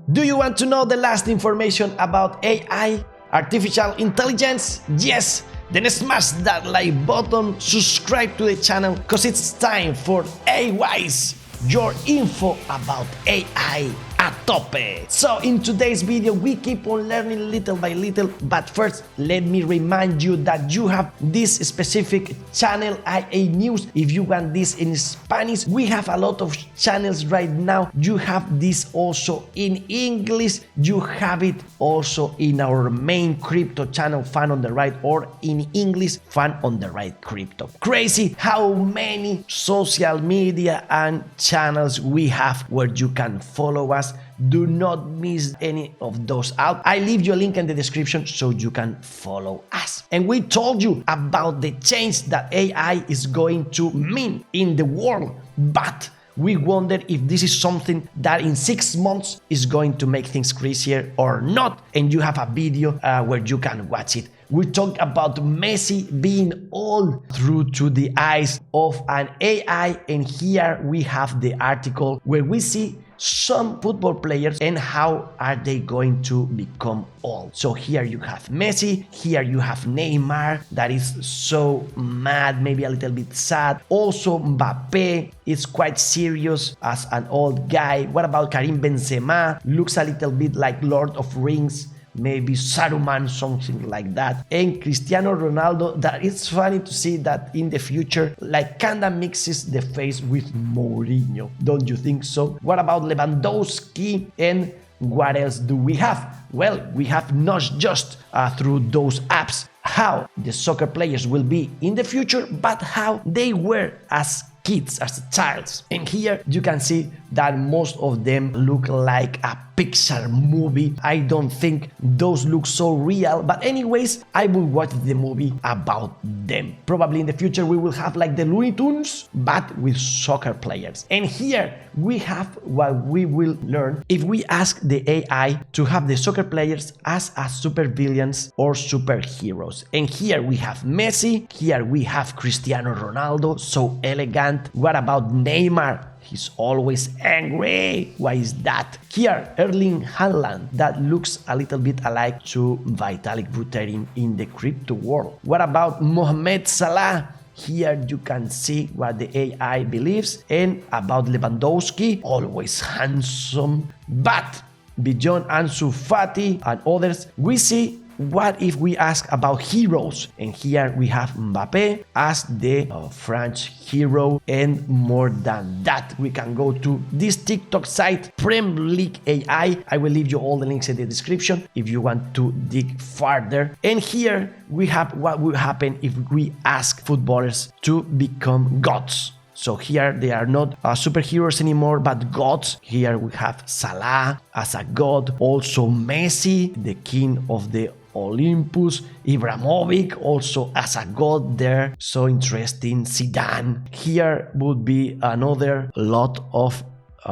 Do you want to know the last information about AI, artificial intelligence? Yes! Then smash that like button, subscribe to the channel, cause it's time for AI-Wise, your info about AI a tope. So in today's video, we keep on learning little by little, but first, let me remind you that you have this specific channel, IA News. If you want this in Spanish, we have a lot of channels right now. You have this also in English. You have it also in our main crypto channel, Fan on the Right, or in English, Fan on the Right Crypto. Crazy how many social media and channels we have where you can follow us. Do not miss any of those out. I leave you a link in the description so you can follow us. And we told you about the change that AI is going to mean in the world, but we wonder if this is something that in 6 months is going to make things crazier or not. And you have a video where you can watch it. We talk about Messi being all through to the eyes of an AI, and here we have the article where we see some football players and how are they going to become old. So here you have Messi, here you have Neymar, that is so mad, maybe a little bit sad. Also Mbappe is quite serious as an old guy. What about Karim Benzema? Looks a little bit like Lord of Rings, maybe Saruman, something like that. And Cristiano Ronaldo, that it's funny to see that in the future, like kinda mixes the face with Mourinho. Don't you think so? What about Lewandowski? And what else do we have? Well, we have not just through those apps how the soccer players will be in the future, but how they were as kids, as childs. And here you can see that most of them look like a Pixar movie. I don't think those look so real, but anyways, I will watch the movie about them. Probably in the future we will have like the Looney Tunes, but with soccer players. And here we have what we will learn if we ask the AI to have the soccer players as super villains or superheroes. And here we have Messi, here we have Cristiano Ronaldo, so elegant. What about Neymar? He's always angry. Why is that? Here, Erling Haaland, that looks a little bit alike to Vitalik Buterin in the crypto world. What about Mohamed Salah? Here you can see what the AI believes. And about Lewandowski, always handsome. But beyond Ansu Fati and others, we see what if we ask about heroes? And here we have Mbappe as the French hero, and more than that, we can go to this TikTok site, Premier League AI. I will leave you all the links in the description if you want to dig further. And here we have what will happen if we ask footballers to become gods. So here they are not superheroes anymore, but gods. Here we have Salah as a god, also Messi, the king of the Olympus, Ibrahimovic also as a god there, so interesting. Zidane. Here would be another lot of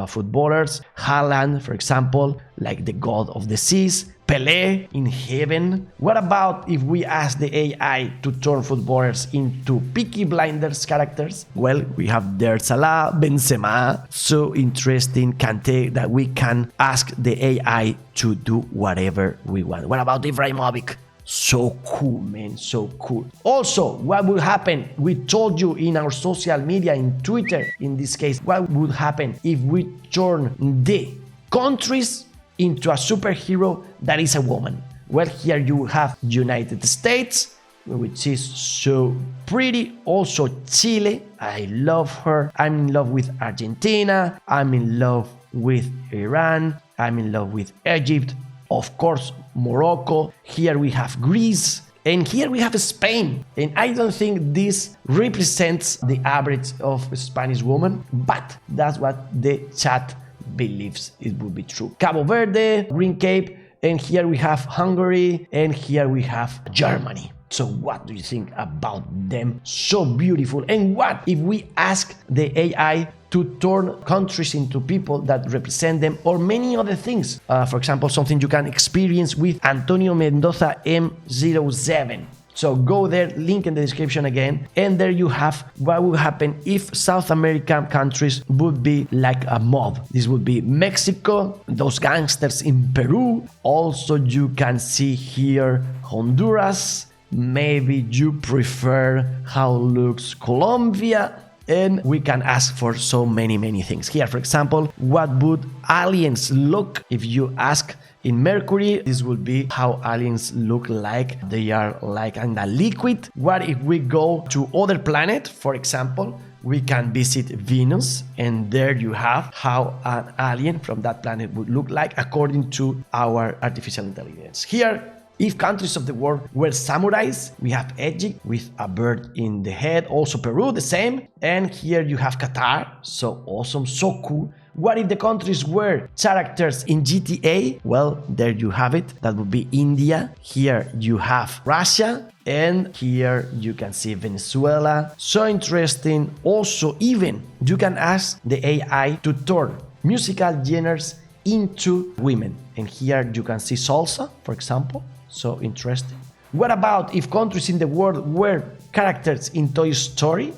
footballers. Haaland, for example, like the god of the seas. Pelé in heaven. What about if we ask the AI to turn footballers into Peaky Blinders characters? Well, we have there Salah, Benzema, so interesting, Kante, that we can ask the AI to do whatever we want. What about Ibrahimovic? So cool, man, so cool. Also, what will happen? We told you in our social media, in Twitter, in this case, what would happen if we turn the countries into a superhero that is a woman. Well, here you have United States, which is so pretty. Also Chile, I love her. I'm in love with Argentina. I'm in love with Iran. I'm in love with Egypt. Of course, Morocco. Here we have Greece. And here we have Spain. And I don't think this represents the average of a Spanish woman, but that's what the chat believes it would be true. Cabo Verde, Green Cape, and here we have Hungary, and here we have Germany. So what do you think about them? So beautiful. And what if we ask the AI to turn countries into people that represent them, or many other things? For example, something you can experience with Antonio Mendoza M07. So go there, link in the description again, and there you have what would happen if South American countries would be like a mob. This would be Mexico, those gangsters in Peru. Also you can see here Honduras. Maybe you prefer how looks Colombia. And we can ask for so many things. Here, for example, what would aliens look if you ask in Mercury? This would be how aliens look like. They are like in a liquid. What if we go to other planet? For example, we can visit Venus, and there you have how an alien from that planet would look like according to our artificial intelligence. Here, if countries of the world were samurais, we have Egypt with a bird in the head, also Peru, the same. And here you have Qatar, so awesome, so cool. What if the countries were characters in GTA? Well, there you have it, that would be India. Here you have Russia, and here you can see Venezuela. So interesting. Also, even you can ask the AI to turn musical genres into women. And here you can see salsa, for example. So interesting. What about if countries in the world were characters in Toy Story?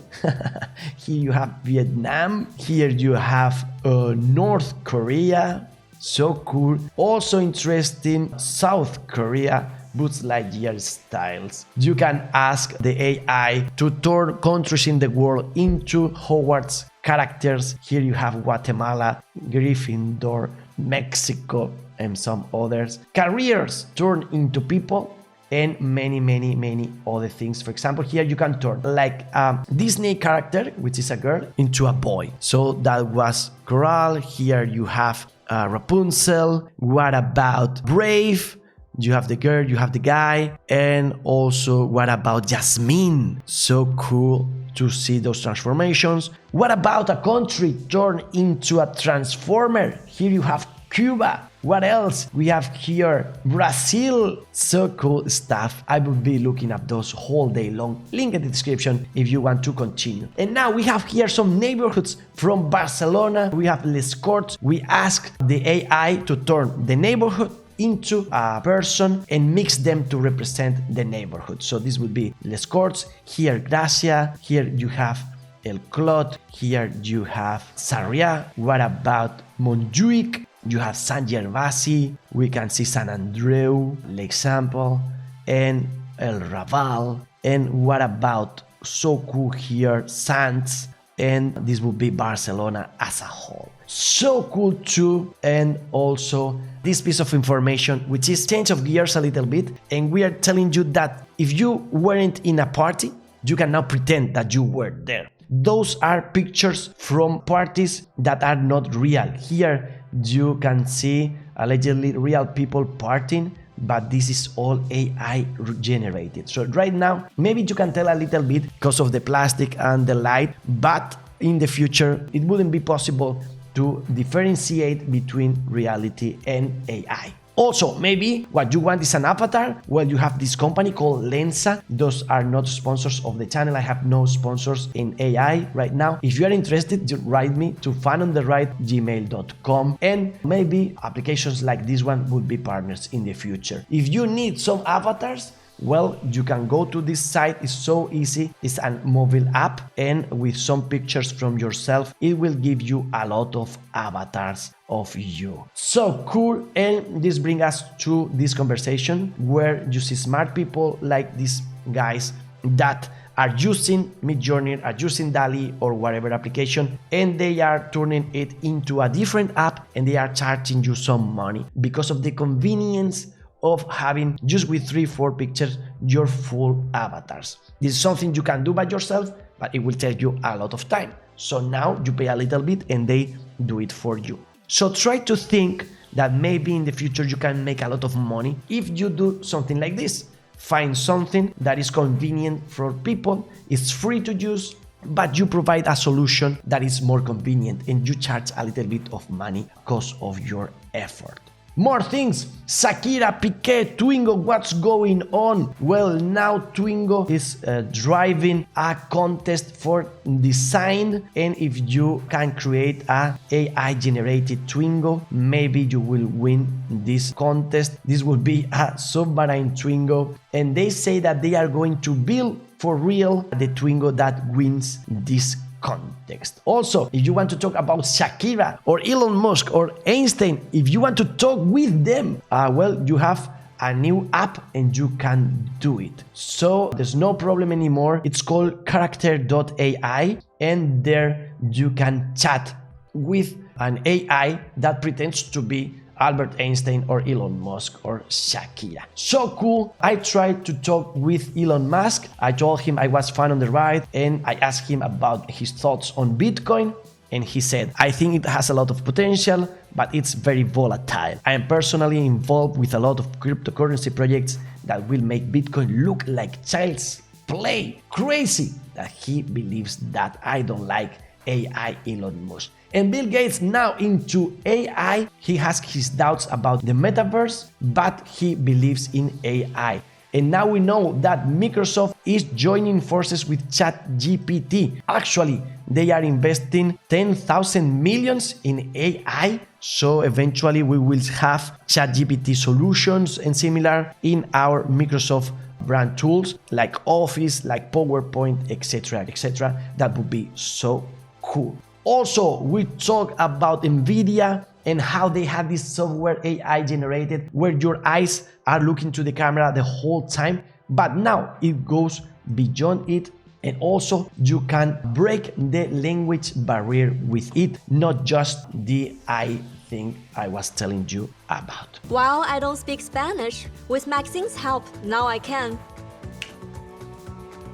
Here you have Vietnam. Here you have North Korea. So cool. Also interesting, South Korea. Boots Lightyear styles. You can ask the AI to turn countries in the world into Hogwarts characters. Here you have Guatemala, Gryffindor, Mexico, and some others. Careers turn into people, and many other things. For example, here you can turn like a Disney character, which is a girl, into a boy. So that was Coral. Here you have Rapunzel. What about Brave? You have the girl, you have the guy. And also, what about Jasmine? So cool to see those transformations. What about a country turned into a transformer? Here you have Cuba. What else? We have here Brazil. So cool stuff. I will be looking at those whole day long. Link in the description if you want to continue. And now we have here some neighborhoods from Barcelona. We have Les Corts. We ask the AI to turn the neighborhood into a person and mix them to represent the neighborhood. So this would be Les Corts. Here Gracia. Here you have El Clot. Here you have Sarriá. What about Montjuic? You have San Gervasi. We can see San Andreu, L'Example, and El Raval. And what about so cool here, Sants? And this would be Barcelona as a whole. So cool too. And also this piece of information, which is change of gears a little bit. And we are telling you that if you weren't in a party, you can now pretend that you were there. Those are pictures from parties that are not real. Here you can see allegedly real people partying, but this is all AI generated. So right now, maybe you can tell a little bit because of the plastic and the light, but in the future, it wouldn't be possible to differentiate between reality and AI. Also, maybe what you want is an avatar. Well, you have this company called Lensa. Those are not sponsors of the channel. I have no sponsors in AI right now. If you are interested, just write me to fanontheright@gmail.com, and maybe applications like this one would be partners in the future. If you need some avatars, well, you can go to this site. It's so easy. It's a mobile app, and with some pictures from yourself, it will give you a lot of avatars of you. So cool. And this brings us to this conversation where you see smart people like these guys that are using Midjourney, are using DALL-E or whatever application, and they are turning it into a different app, and they are charging you some money because of the convenience of having just with 3-4 pictures your full avatars. This is something you can do by yourself, but it will take you a lot of time. So now you pay a little bit and they do it for you. So try to think that maybe in the future you can make a lot of money if you do something like this. Find something that is convenient for people, it's free to use, but you provide a solution that is more convenient and you charge a little bit of money because of your effort. More things. Shakira, Piqué, Twingo, what's going on? Well, now Twingo is driving a contest for design, and if you can create a AI generated Twingo, maybe you will win this contest. This will be a submarine Twingo, and they say that they are going to build for real the Twingo that wins this context. Also, if you want to talk about Shakira or Elon Musk or Einstein, if you want to talk with them, well, you have a new app and you can do it. So there's no problem anymore. It's called character.ai, and there you can chat with an AI that pretends to be Albert Einstein or Elon Musk or Shakira. So cool. I tried to talk with Elon Musk. I told him I was fun on the ride, and I asked him about his thoughts on Bitcoin, and he said, I think it has a lot of potential, but it's very volatile. I am personally involved with a lot of cryptocurrency projects that will make Bitcoin look like child's play. Crazy that he believes that. I don't like AI Elon Musk. And Bill Gates now into AI. He has his doubts about the metaverse, but he believes in AI. And now we know that Microsoft is joining forces with ChatGPT. Actually, they are investing 10,000 millions in AI. So eventually we will have ChatGPT solutions and similar in our Microsoft brand tools like Office, like PowerPoint, etc., etc. That would be so cool. Also, we talk about NVIDIA and how they have this software AI generated where your eyes are looking to the camera the whole time, but now it goes beyond it, and also you can break the language barrier with it, not just the eye thing I was telling you about. While I don't speak Spanish, with Maxine's help, now I can.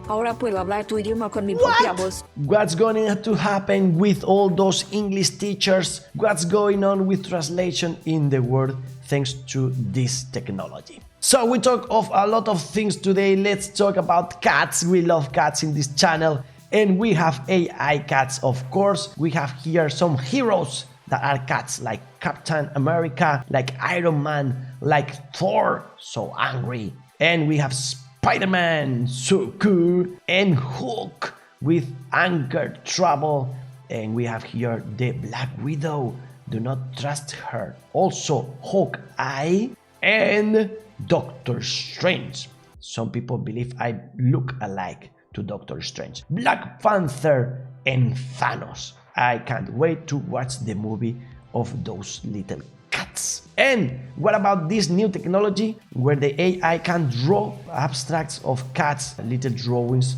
Ahora puedo hablar tu idioma con mi propia voz. What's going to happen with all those English teachers? What's going on with translation in the world thanks to this technology? So we talk of a lot of things today. Let's talk about cats. We love cats in this channel, and we have AI cats, of course. We have here some heroes that are cats, like Captain America, like Iron Man, like Thor, so angry. And we have Spider-Man, so cool, and Hulk with anger trouble. And we have here the Black Widow, do not trust her. Also Hawkeye and Doctor Strange. Some people believe I look alike to Doctor Strange. Black Panther and Thanos. I can't wait to watch the movie of those little cats. And what about this new technology where the AI can draw abstracts of cats, little drawings,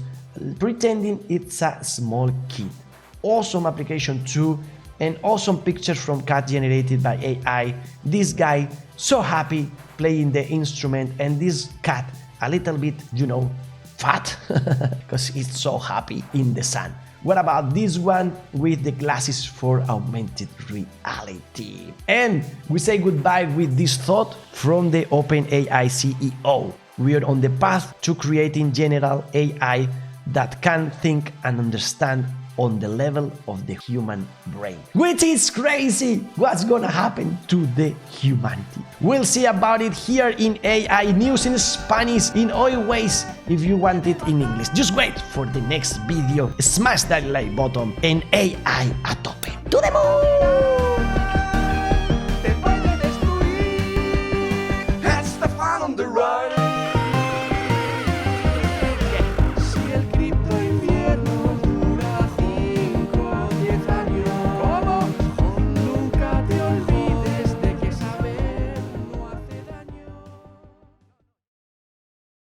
pretending it's a small kid? Awesome application too, and awesome pictures from cat generated by AI. This guy so happy playing the instrument, and this cat a little bit, fat because he's so happy in the sun. What about this one with the glasses for augmented reality? And we say goodbye with this thought from the OpenAI CEO. We are on the path to creating general AI that can think and understand on the level of the human brain. Which is crazy! What's gonna happen to the humanity? We'll see about it here in AI News in Spanish in always. If you want it in English, just wait for the next video. Smash that like button and AI a tope. To the moon!